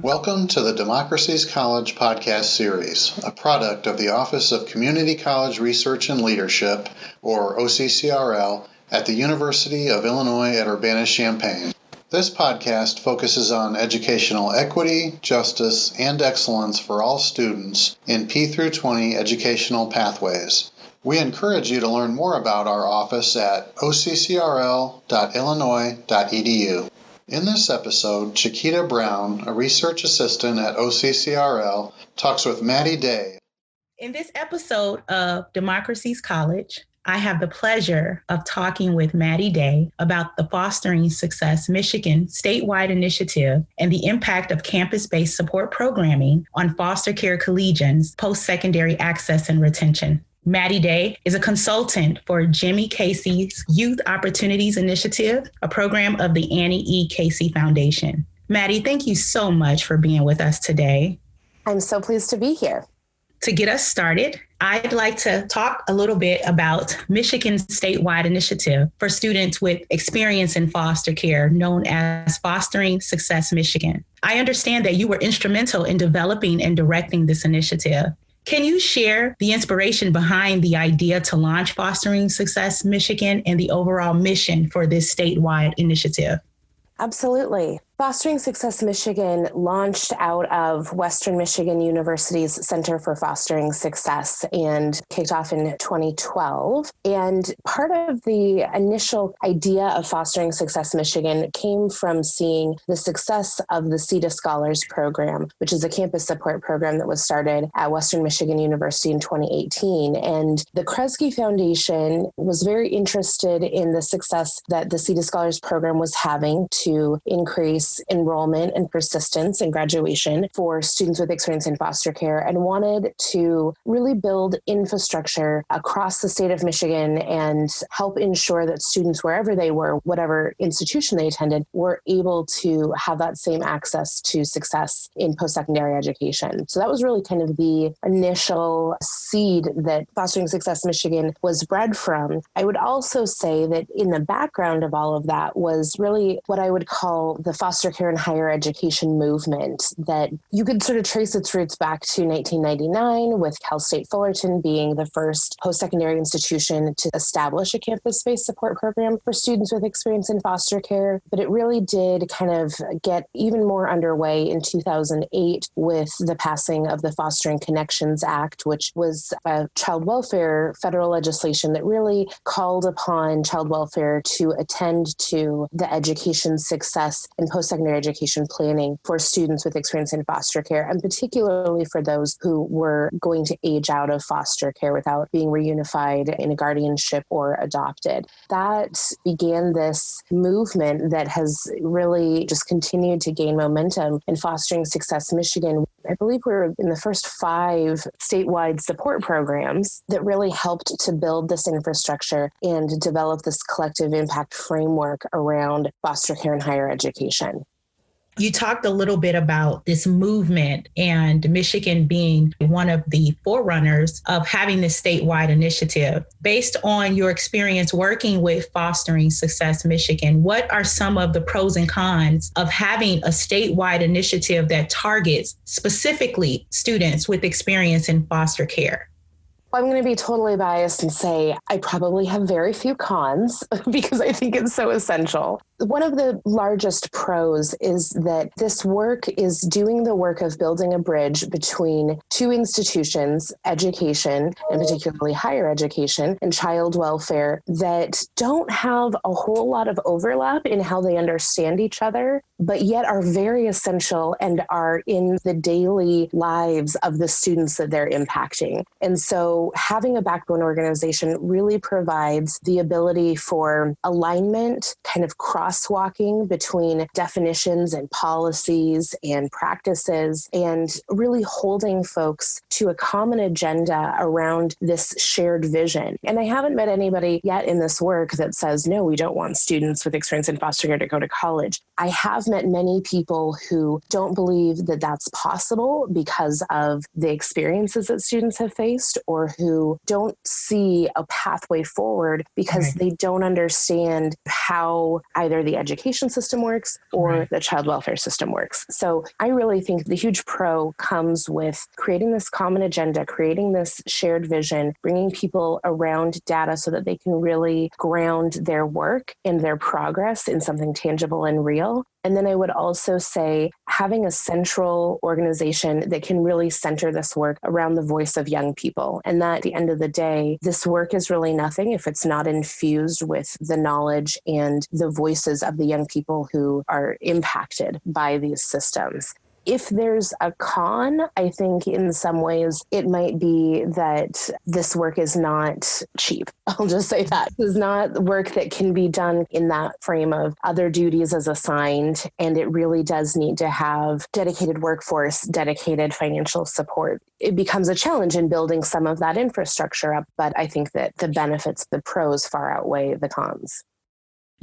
Welcome to the Democracies College podcast series, a product of the Office of Community College Research and Leadership, or OCCRL, at the University of Illinois at Urbana-Champaign. This podcast focuses on educational equity, justice, and excellence for all students in P through 20 educational pathways. We encourage you to learn more about our office at occrl.illinois.edu. In this episode, Chequita Brown, a research assistant at OCCRL, talks with Maddy Day. In this episode of Democracies College, I have the pleasure of talking with Maddy Day about the Fostering Success Michigan statewide initiative and the impact of campus-based support programming on foster care collegians, post-secondary access and retention. Maddy Day is a consultant for Jimmy Casey's Youth Opportunities Initiative, a program of the Annie E. Casey Foundation. Maddy, thank you so much for being with us today. I'm so pleased to be here. To get us started, I'd like to talk a little bit about Michigan's statewide initiative for students with experience in foster care, known as Fostering Success Michigan. I understand that you were instrumental in developing and directing this initiative. Can you share the inspiration behind the idea to launch Fostering Success Michigan and the overall mission for this statewide initiative? Absolutely. Fostering Success Michigan launched out of Western Michigan University's Center for Fostering Success and kicked off in 2012. And part of the initial idea of Fostering Success Michigan came from seeing the success of the CETA Scholars Program, which is a campus support program that was started at Western Michigan University in 2018. And the Kresge Foundation was very interested in the success that the CETA Scholars Program was having to increase enrollment and persistence and graduation for students with experience in foster care, and wanted to really build infrastructure across the state of Michigan and help ensure that students, wherever they were, whatever institution they attended, were able to have that same access to success in post-secondary education. So that was really kind of the initial seed that Fostering Success Michigan was bred from. I would also say that in the background of all of that was really what I would call the foster care and higher education movement, that you could sort of trace its roots back to 1999, with Cal State Fullerton being the first post-secondary institution to establish a campus-based support program for students with experience in foster care. But it really did kind of get even more underway in 2008 with the passing of the Fostering Connections Act, which was a child welfare federal legislation that really called upon child welfare to attend to the education success and post-secondary education planning for students with experience in foster care, and particularly for those who were going to age out of foster care without being reunified in a guardianship or adopted. That began this movement that has really just continued to gain momentum in Fostering Success Michigan. I believe we're in the first 5 statewide support programs that really helped to build this infrastructure and develop this collective impact framework around foster care and higher education. You talked a little bit about this movement and Michigan being one of the forerunners of having this statewide initiative. Based on your experience working with Fostering Success Michigan, what are some of the pros and cons of having a statewide initiative that targets specifically students with experience in foster care? I'm going to be totally biased and say I probably have very few cons because I think it's so essential. One of the largest pros is that this work is doing the work of building a bridge between 2 institutions, education, and particularly higher education, and child welfare, that don't have a whole lot of overlap in how they understand each other, but yet are very essential and are in the daily lives of the students that they're impacting. And so having a backbone organization really provides the ability for alignment, kind of cross crosswalking between definitions and policies and practices, and really holding folks to a common agenda around this shared vision. And I haven't met anybody yet in this work that says, no, we don't want students with experience in foster care to go to college. I have met many people who don't believe that that's possible because of the experiences that students have faced, or who don't see a pathway forward because they don't understand how either the education system works or the child welfare system works. So I really think the huge pro comes with creating this common agenda, creating this shared vision, bringing people around data so that they can really ground their work and their progress in something tangible and real. And then I would also say having a central organization that can really center this work around the voice of young people. And that at the end of the day, this work is really nothing if it's not infused with the knowledge and the voices of the young people who are impacted by these systems. If there's a con, I think in some ways it might be that this work is not cheap. I'll just say that. It's not work that can be done in that frame of other duties as assigned, and it really does need to have dedicated workforce, dedicated financial support. It becomes a challenge in building some of that infrastructure up, but I think that the benefits, the pros far outweigh the cons.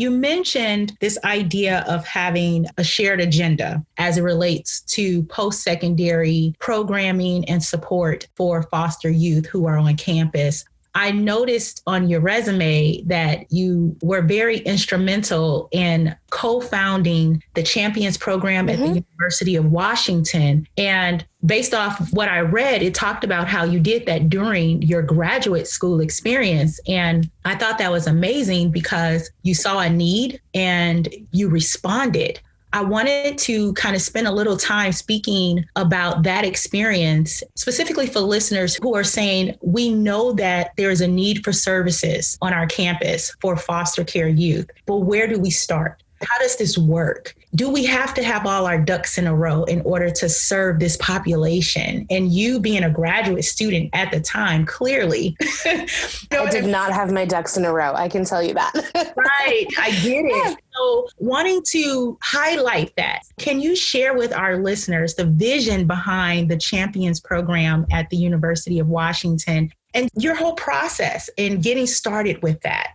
You mentioned this idea of having a shared agenda as it relates to post-secondary programming and support for foster youth who are on campus. I noticed on your resume that you were very instrumental in co-founding the Champions program at the University of Washington. And based off of what I read, it talked about how you did that during your graduate school experience. And I thought that was amazing because you saw a need and you responded. I wanted to kind of spend a little time speaking about that experience, specifically for listeners who are saying, we know that there is a need for services on our campus for foster care youth, but where do we start? How does this work? Do we have to have all our ducks in a row in order to serve this population? And you being a graduate student at the time, clearly. I did not have my ducks in a row. I can tell you that. Right. I get it. So wanting to highlight that, can you share with our listeners the vision behind the Champions program at the University of Washington and your whole process in getting started with that?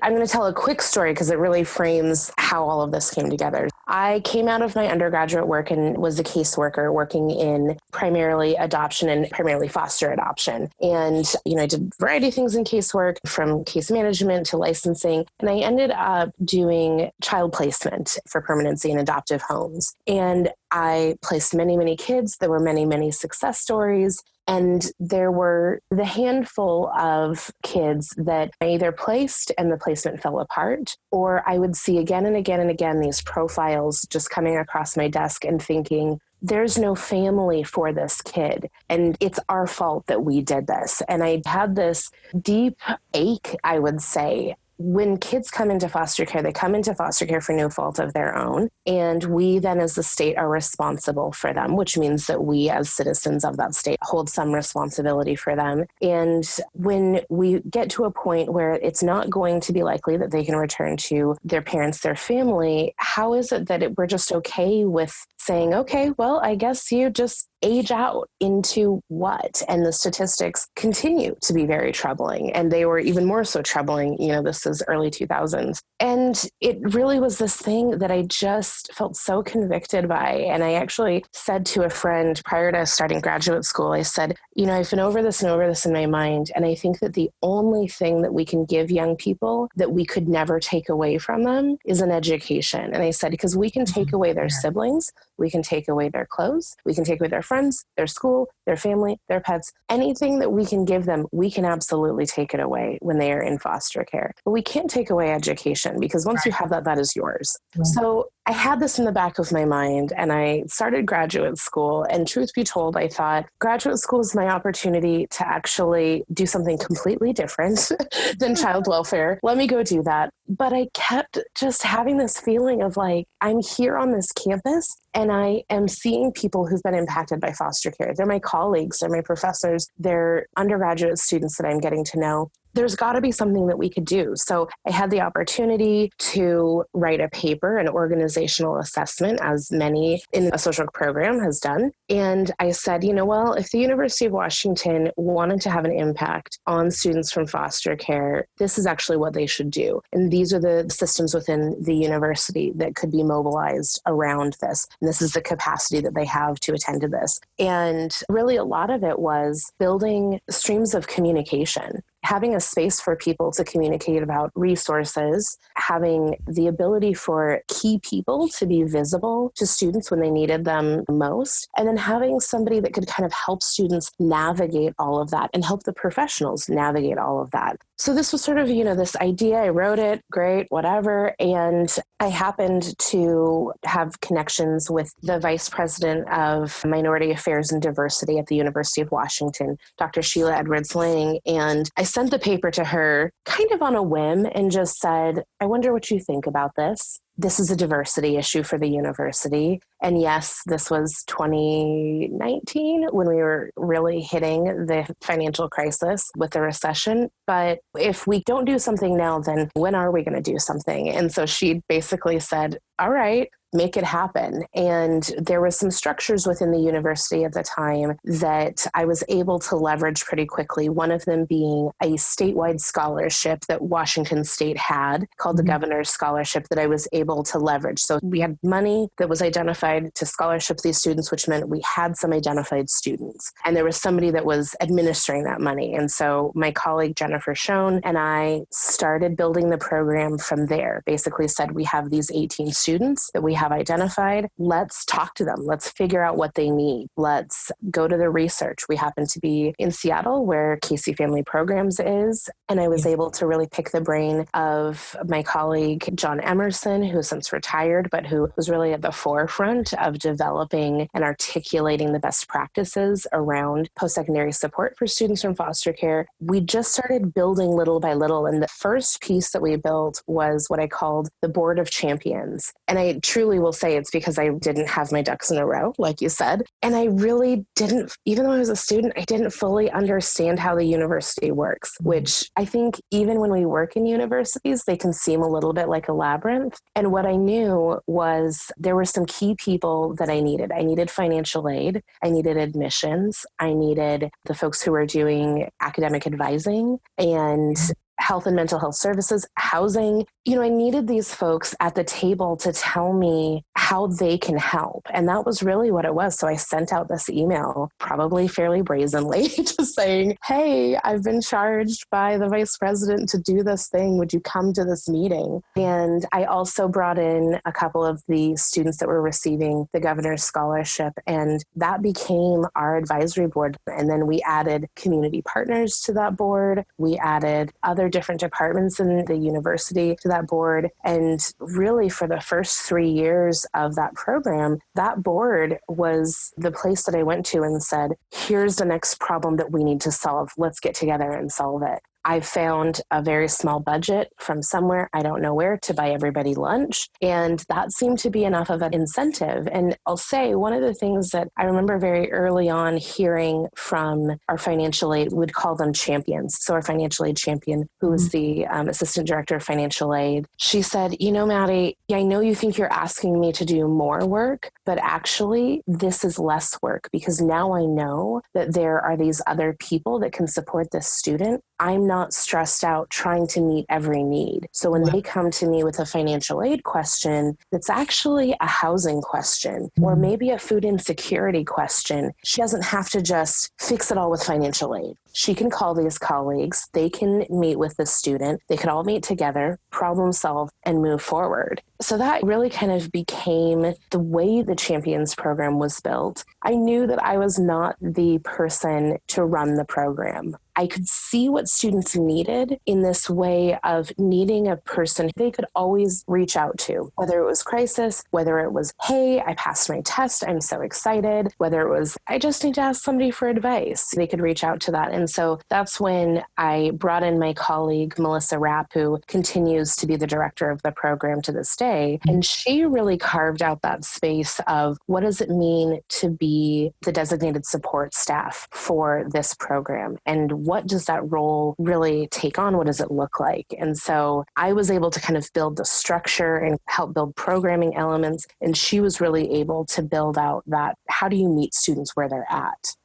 I'm going to tell a quick story because it really frames how all of this came together. I came out of my undergraduate work and was a caseworker working in primarily adoption and primarily foster adoption. And, I did a variety of things in casework, from case management to licensing. And I ended up doing child placement for permanency in adoptive homes. And I placed many, many kids. There were many, many success stories. And there were the handful of kids that I either placed and the placement fell apart, or I would see again and again and again these profiles just coming across my desk and thinking, there's no family for this kid, and it's our fault that we did this. And I had this deep ache, I would say. When kids come into foster care, they come into foster care for no fault of their own. And we then as the state are responsible for them, which means that we as citizens of that state hold some responsibility for them. And when we get to a point where it's not going to be likely that they can return to their parents, their family, how is it that we're just okay with saying, okay, well, I guess you just age out into what? And the statistics continue to be very troubling. And they were even more so troubling, this is early 2000s. And it really was this thing that I just felt so convicted by. And I actually said to a friend prior to starting graduate school, I said, I've been over this and over this in my mind. And I think that the only thing that we can give young people that we could never take away from them is an education. And I said, because we can take away their siblings, we can take away their clothes, we can take away their friends, their school, their family, their pets, anything that we can give them, we can absolutely take it away when they are in foster care. But we can't take away education, because once you have that, that is yours. Right. So I had this in the back of my mind, and I started graduate school. And truth be told, I thought graduate school is my opportunity to actually do something completely different than child welfare. Let me go do that. But I kept just having this feeling of like, I'm here on this campus and I am seeing people who've been impacted by foster care. They're my colleagues, they're my professors, they're undergraduate students that I'm getting to know. there's got to be something that we could do. So I had the opportunity to write a paper, an organizational assessment, as many in a social work program has done. And I said, well, if the University of Washington wanted to have an impact on students from foster care, this is actually what they should do. And these are the systems within the university that could be mobilized around this. And this is the capacity that they have to attend to this. And really a lot of it was building streams of communication, having a space for people to communicate about resources, having the ability for key people to be visible to students when they needed them most, and then having somebody that could kind of help students navigate all of that and help the professionals navigate all of that. So this was sort of, this idea. I wrote it, great, whatever. And I happened to have connections with the Vice President of Minority Affairs and Diversity at the University of Washington, Dr. Sheila Edwards-Lang. And I sent the paper to her kind of on a whim and just said, I wonder what you think about this. This is a diversity issue for the university. And yes, this was 2019 when we were really hitting the financial crisis with the recession. But if we don't do something now, then when are we going to do something? And so she basically said, all right, make it happen. And there was some structures within the university at the time that I was able to leverage pretty quickly. One of them being a statewide scholarship that Washington State had called the Governor's Scholarship that I was able to leverage. So we had money that was identified to scholarship these students, which meant we had some identified students. And there was somebody that was administering that money. And so my colleague, Jennifer Schoen, and I started building the program from there. Basically said, we have these 18 students that we have identified. Let's talk to them. Let's figure out what they need. Let's go to the research. We happen to be in Seattle where Casey Family Programs is. And I was able to really pick the brain of my colleague, John Emerson, who has since retired, but who was really at the forefront of developing and articulating the best practices around post-secondary support for students from foster care. We just started building little by little. And the first piece that we built was what I called the Board of Champions. And I truly will say it's because I didn't have my ducks in a row, like you said. And I really didn't, even though I was a student, I didn't fully understand how the university works, which I think even when we work in universities, they can seem a little bit like a labyrinth. And what I knew was there were some key people that I needed. I needed financial aid. I needed admissions. I needed the folks who were doing academic advising and health and mental health services, housing. I needed these folks at the table to tell me how they can help. And that was really what it was. So I sent out this email, probably fairly brazenly, just saying, hey, I've been charged by the vice president to do this thing. Would you come to this meeting? And I also brought in a couple of the students that were receiving the governor's scholarship. And that became our advisory board. And then we added community partners to that board. We added other different departments in the university to that board. And really for the first 3 years of that program, that board was the place that I went to and said, here's the next problem that we need to solve. Let's get together and solve it. I found a very small budget from somewhere, I don't know where, to buy everybody lunch. And that seemed to be enough of an incentive. And I'll say one of the things that I remember very early on hearing from our financial aid, we'd call them champions. So our financial aid champion, who was the assistant director of financial aid, she said, Maddy, I know you think you're asking me to do more work, but actually this is less work because now I know that there are these other people that can support this student. I'm not stressed out trying to meet every need. So when they come to me with a financial aid question, it's actually a housing question or maybe a food insecurity question. She doesn't have to just fix it all with financial aid. She can call these colleagues, they can meet with the student, they could all meet together, problem solve, and move forward. So that really kind of became the way the Champions program was built. I knew that I was not the person to run the program. I could see what students needed in this way of needing a person they could always reach out to, whether it was crisis, whether it was, hey, I passed my test, I'm so excited, whether it was, I just need to ask somebody for advice. They could reach out to that. And so that's when I brought in my colleague, Melissa Rapp, who continues to be the director of the program to this day. And she really carved out that space of what does it mean to be the designated support staff for this program and what does that role really take on? What does it look like? And so I was able to kind of build the structure and help build programming elements. And she was really able to build out that, how do you meet students where they're at?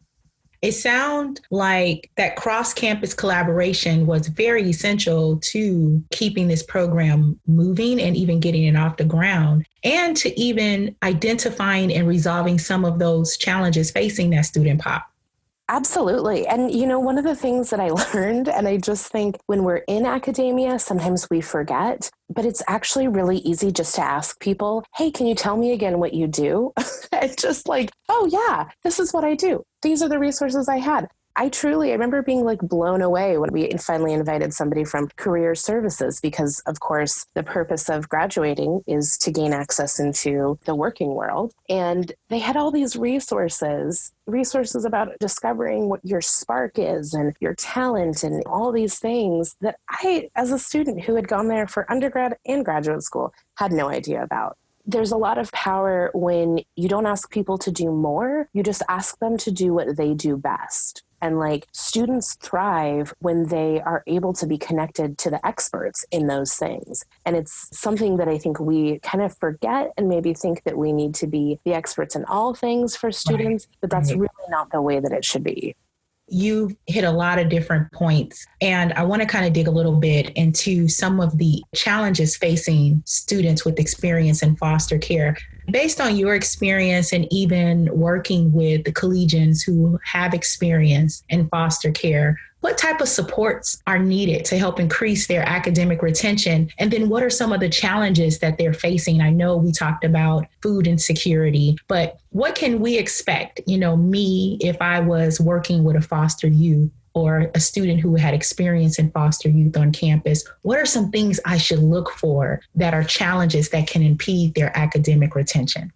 It sounds like that cross-campus collaboration was very essential to keeping this program moving and even getting it off the ground, and to even identifying and resolving some of those challenges facing that student pop. Absolutely. And, one of the things that I learned, and I just think when we're in academia, sometimes we forget, but it's actually really easy just to ask people, hey, can you tell me again what you do? It's just like, oh yeah, this is what I do. These are the resources I had. I remember being blown away when we finally invited somebody from career services, because of course the purpose of graduating is to gain access into the working world. And they had all these resources about discovering what your spark is and your talent and all these things that I, as a student who had gone there for undergrad and graduate school, had no idea about. There's a lot of power when you don't ask people to do more, you just ask them to do what they do best. And students thrive when they are able to be connected to the experts in those things. And it's something that I think we kind of forget and maybe think that we need to be the experts in all things for students, but that's really not the way that it should be. You hit a lot of different points, and I want to kind of dig a little bit into some of the challenges facing students with experience in foster care. Based on your experience and even working with the collegians who have experience in foster care, what type of supports are needed to help increase their academic retention? And then what are some of the challenges that they're facing? I know we talked about food insecurity, but what can we expect? Me, if I was working with a foster youth or a student who had experience in foster youth on campus, what are some things I should look for that are challenges that can impede their academic retention?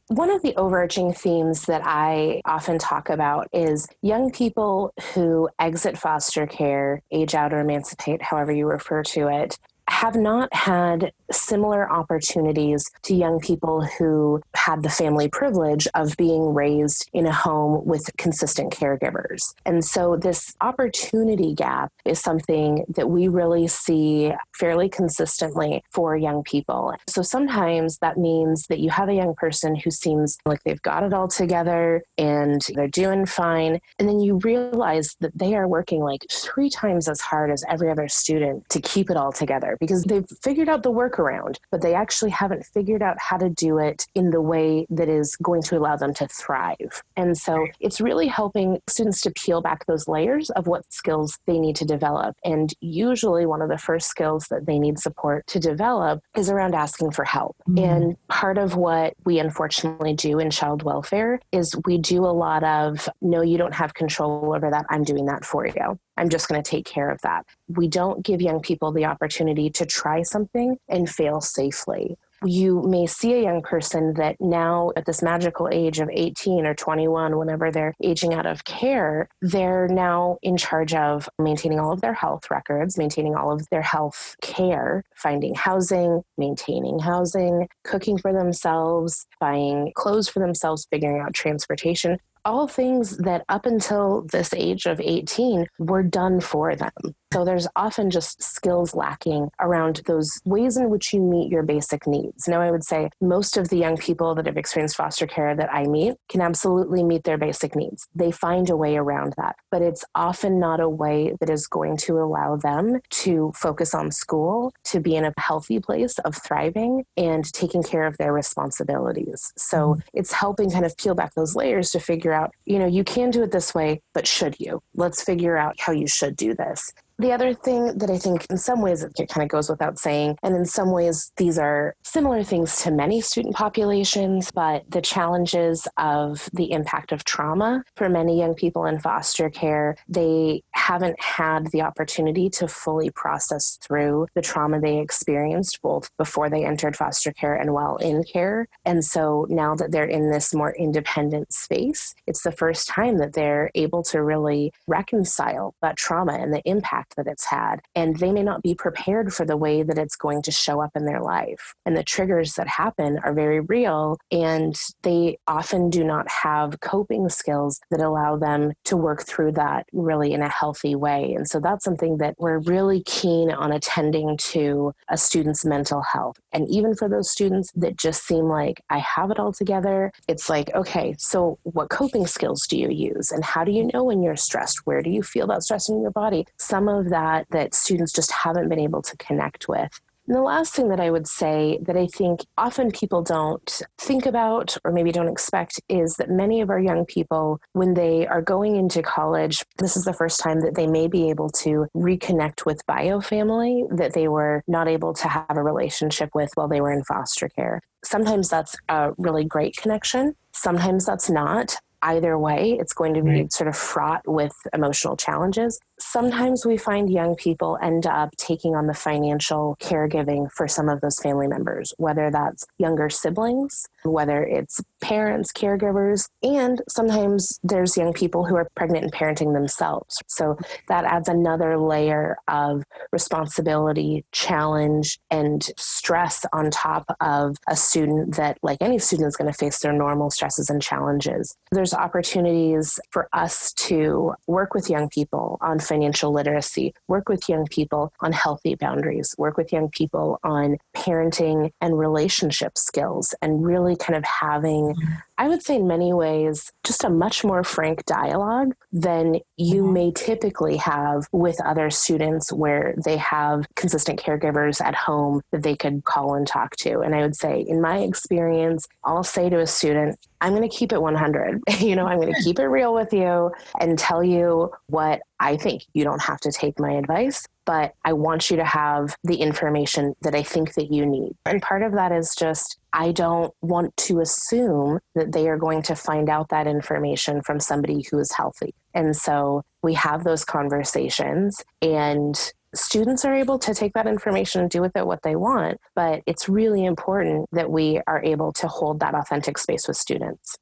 One of the overarching themes that I often talk about is young people who exit foster care, age out or emancipate, however you refer to it, have not had similar opportunities to young people who had the family privilege of being raised in a home with consistent caregivers. And so this opportunity gap is something that we really see fairly consistently for young people. So sometimes that means that you have a young person who seems like they've got it all together and they're doing fine. And then you realize that they are working 3 times as hard as every other student to keep it all together, because they've figured out the workaround, but they actually haven't figured out how to do it in the way that is going to allow them to thrive. And so it's really helping students to peel back those layers of what skills they need to develop. And usually one of the first skills that they need support to develop is around asking for help. And part of what we unfortunately do in child welfare is we do a lot of, no, you don't have control over that. I'm doing that for you. I'm just going to take care of that. We don't give young people the opportunity to try something and fail safely. You may see a young person that now at this magical age of 18 or 21, whenever they're aging out of care, they're now in charge of maintaining all of their health records, maintaining all of their health care, finding housing, maintaining housing, cooking for themselves, buying clothes for themselves, figuring out transportation. All things that up until this age of 18 were done for them. So there's often just skills lacking around those ways in which you meet your basic needs. Now, I would say most of the young people that have experienced foster care that I meet can absolutely meet their basic needs. They find a way around that, but it's often not a way that is going to allow them to focus on school, to be in a healthy place of thriving and taking care of their responsibilities. So it's helping kind of peel back those layers to figure out, you can do it this way, but should you? Let's figure out how you should do this. The other thing that I think in some ways it kind of goes without saying, and in some ways these are similar things to many student populations, but the challenges of the impact of trauma for many young people in foster care, they haven't had the opportunity to fully process through the trauma they experienced both before they entered foster care and while in care. And so now that they're in this more independent space, it's the first time that they're able to really reconcile that trauma and the impact impact that it's had. And they may not be prepared for the way that it's going to show up in their life. And the triggers that happen are very real, and they often do not have coping skills that allow them to work through that really in a healthy way. And so that's something that we're really keen on attending to a student's mental health. And even for those students that just seem like, I have it all together, it's like, okay, so what coping skills do you use? And how do you know when you're stressed? Where do you feel that stress in your body? Some of that students just haven't been able to connect with. And the last thing that I would say that I think often people don't think about or maybe don't expect is that many of our young people, when they are going into college, this is the first time that they may be able to reconnect with bio family that they were not able to have a relationship with while they were in foster care. Sometimes that's a really great connection. Sometimes that's not. Either way, it's going to be sort of fraught with emotional challenges. Sometimes we find young people end up taking on the financial caregiving for some of those family members, whether that's younger siblings, whether it's parents, caregivers, and sometimes there's young people who are pregnant and parenting themselves. So that adds another layer of responsibility, challenge, and stress on top of a student that, like any student, is going to face their normal stresses and challenges. There's opportunities for us to work with young people on financial literacy, work with young people on healthy boundaries, work with young people on parenting and relationship skills, and really kind of having, I would say in many ways, just a much more frank dialogue than you may typically have with other students where they have consistent caregivers at home that they could call and talk to. And I would say, in my experience, I'll say to a student, I'm going to keep it 100. I'm going to keep it real with you and tell you what I think. You don't have to take my advice, but I want you to have the information that I think that you need. And part of that is just, I don't want to assume that they are going to find out that information from somebody who is healthy. And so we have those conversations, and students are able to take that information and do with it what they want. But it's really important that we are able to hold that authentic space with students.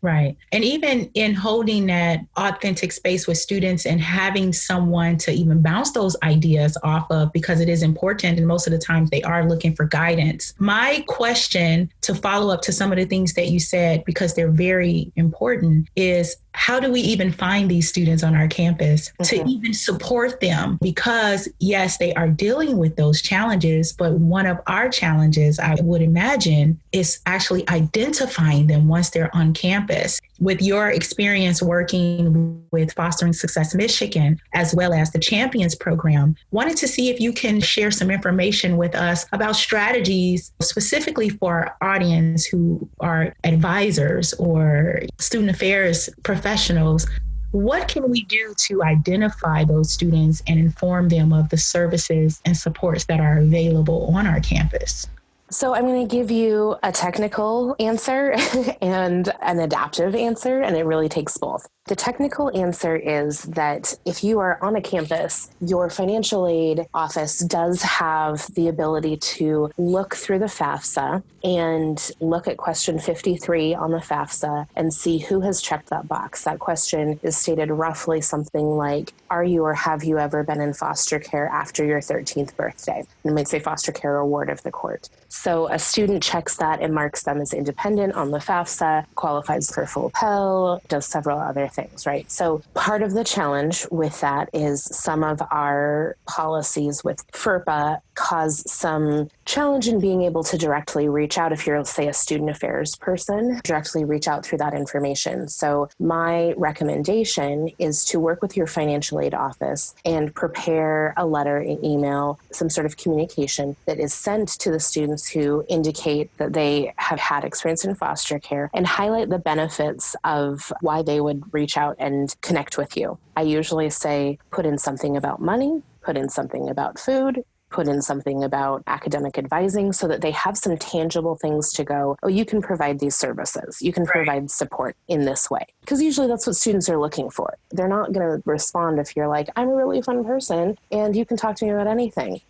Right. And even in holding that authentic space with students and having someone to even bounce those ideas off of, because it is important. And most of the times they are looking for guidance. My question to follow up to some of the things that you said, because they're very important, is how do we even find these students on our campus to even support them? Because yes, they are dealing with those challenges, but one of our challenges, I would imagine, is actually identifying them once they're on campus. With your experience working with Fostering Success Michigan, as well as the Champions program, wanted to see if you can share some information with us about strategies specifically for our audience who are advisors or student affairs professionals. What can we do to identify those students and inform them of the services and supports that are available on our campus? So I'm going to give you a technical answer and an adaptive answer, and it really takes both. The technical answer is that if you are on a campus, your financial aid office does have the ability to look through the FAFSA and look at question 53 on the FAFSA and see who has checked that box. That question is stated roughly something like, are you or have you ever been in foster care after your 13th birthday? And it might say foster care or ward of the court. So a student checks that and marks them as independent on the FAFSA, qualifies for full Pell, does several other things, right? So part of the challenge with that is some of our policies with FERPA cause some challenge in being able to directly reach out if you're, say, a student affairs person, directly reach out through that information. So my recommendation is to work with your financial aid office and prepare a letter, an email, some sort of communication that is sent to the students who indicate that they have had experience in foster care and highlight the benefits of why they would reach out and connect with you. I usually say, put in something about money, put in something about food, put in something about academic advising so that they have some tangible things to go, oh, you can provide these services. You can provide support in this way. Because usually that's what students are looking for. They're not going to respond if you're like, I'm a really fun person and you can talk to me about anything.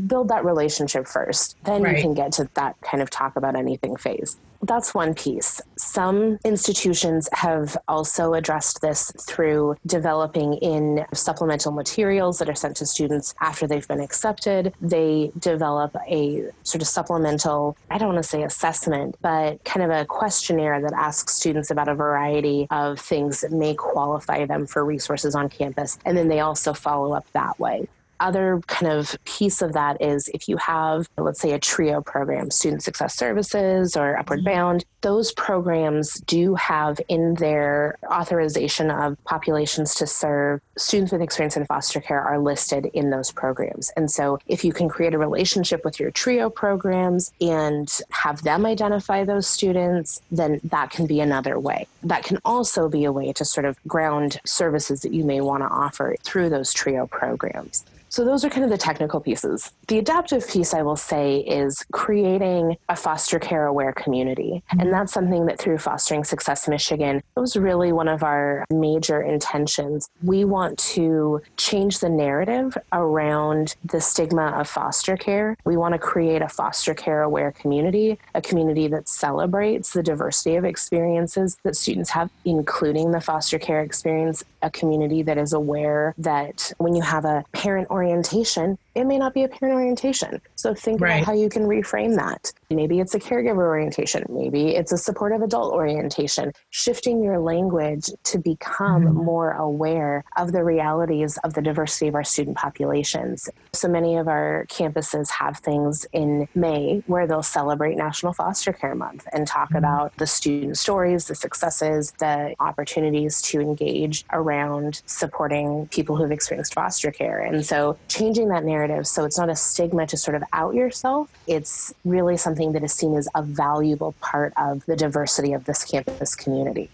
Build that relationship first. Then you can get to that kind of talk about anything phase. That's one piece. Some institutions have also addressed this through developing in supplemental materials that are sent to students after they've been accepted. They develop a sort of supplemental, I don't want to say assessment, but kind of a questionnaire that asks students about a variety of things that may qualify them for resources on campus. And then they also follow up that way. Other kind of piece of that is if you have, let's say, a TRIO program, Student Success Services or Upward Bound, those programs do have in their authorization of populations to serve, students with experience in foster care are listed in those programs. And so if you can create a relationship with your TRIO programs and have them identify those students, then that can be another way. That can also be a way to sort of ground services that you may want to offer through those TRIO programs. So those are kind of the technical pieces. The adaptive piece, I will say, is creating a foster care aware community. And that's something that through Fostering Success Michigan, it was really one of our major intentions. We want to change the narrative around the stigma of foster care. We want to create a foster care aware community, a community that celebrates the diversity of experiences that students have, including the foster care experience, a community that is aware that when you have a parent orientation, it may not be a parent orientation. So think about how you can reframe that. Maybe it's a caregiver orientation. Maybe it's a supportive adult orientation. Shifting your language to become more aware of the realities of the diversity of our student populations. So many of our campuses have things in May where they'll celebrate National Foster Care Month and talk about the student stories, the successes, the opportunities to engage around supporting people who've experienced foster care. And so changing that narrative so it's not a stigma to sort of out yourself. It's really something that is seen as a valuable part of the diversity of this campus community.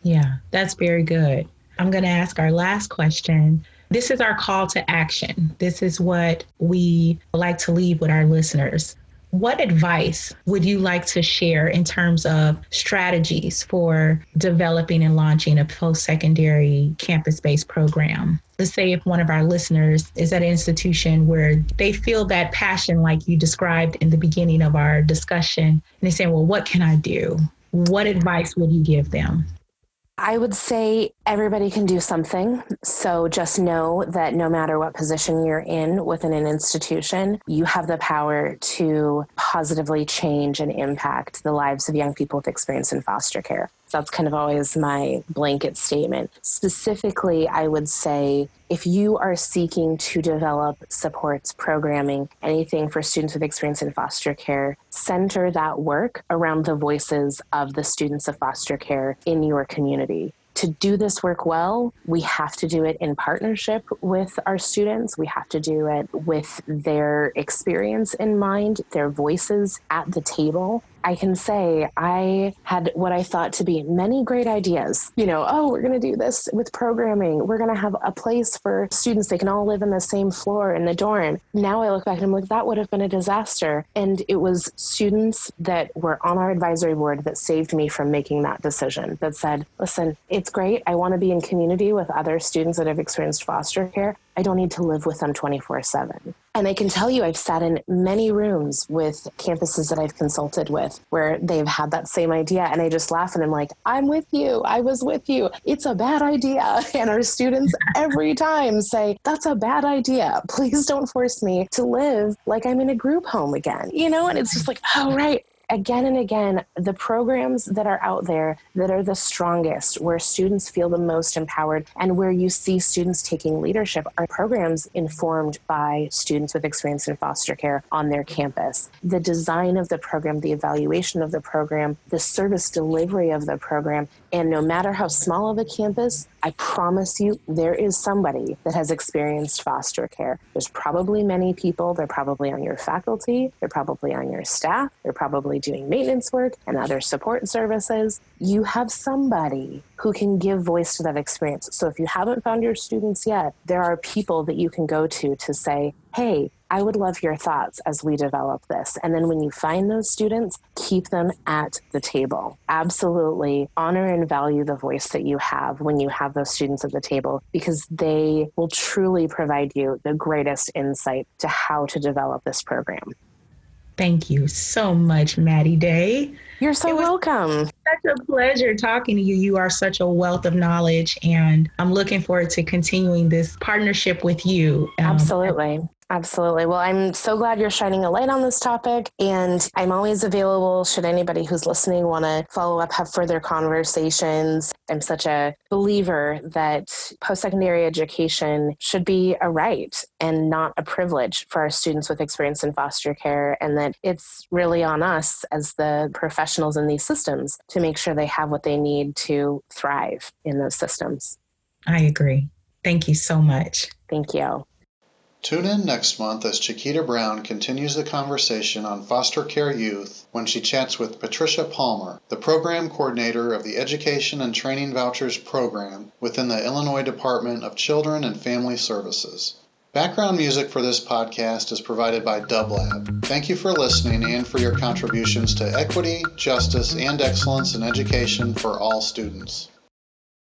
Yeah, that's very good. I'm going to ask our last question. This is our call to action. This is what we like to leave with our listeners. What advice would you like to share in terms of strategies for developing and launching a post-secondary campus-based program? Let's say if one of our listeners is at an institution where they feel that passion like you described in the beginning of our discussion, and they say, well, what can I do? What advice would you give them? I would say everybody can do something. So just know that no matter what position you're in within an institution, you have the power to positively change and impact the lives of young people with experience in foster care. So that's kind of always my blanket statement. Specifically, I would say if you are seeking to develop supports, programming, anything for students with experience in foster care, center that work around the voices of the students of foster care in your community. To do this work well, we have to do it in partnership with our students. We have to do it with their experience in mind, their voices at the table. I can say I had what I thought to be many great ideas. We're going to do this with programming. We're going to have a place for students. They can all live in the same floor in the dorm. Now I look back and I'm like, that would have been a disaster. And it was students that were on our advisory board that saved me from making that decision, that said, listen, it's great. I want to be in community with other students that have experienced foster care. I don't need to live with them 24/7. And I can tell you, I've sat in many rooms with campuses that I've consulted with where they've had that same idea. And I just laugh and I'm like, I'm with you. I was with you. It's a bad idea. And our students every time say, that's a bad idea. Please don't force me to live like I'm in a group home again. And it's just like, oh, right. Again and again, the programs that are out there that are the strongest, where students feel the most empowered, and where you see students taking leadership are programs informed by students with experience in foster care on their campus. The design of the program, the evaluation of the program, the service delivery of the program, and no matter how small of a campus, I promise you, there is somebody that has experienced foster care. There's probably many people. They're probably on your faculty. They're probably on your staff. They're probably doing maintenance work and other support services. You have somebody who can give voice to that experience. So if you haven't found your students yet, there are people that you can go to say, hey, I would love your thoughts as we develop this. And then when you find those students, keep them at the table. Absolutely honor and value the voice that you have when you have those students at the table, because they will truly provide you the greatest insight to how to develop this program. Thank you so much, Maddy Day. You're so welcome. Such a pleasure talking to you. You are such a wealth of knowledge, and I'm looking forward to continuing this partnership with you. Absolutely. Absolutely. Well, I'm so glad you're shining a light on this topic, and I'm always available should anybody who's listening want to follow up, have further conversations. I'm such a believer that post-secondary education should be a right and not a privilege for our students with experience in foster care, and that it's really on us as the professionals in these systems to make sure they have what they need to thrive in those systems. I agree. Thank you so much. Thank you. Tune in next month as Chequita Brown continues the conversation on foster care youth when she chats with Patricia Palmer, the program coordinator of the Education and Training Vouchers program within the Illinois Department of Children and Family Services. Background music for this podcast is provided by DubLab. Thank you for listening and for your contributions to equity, justice, and excellence in education for all students.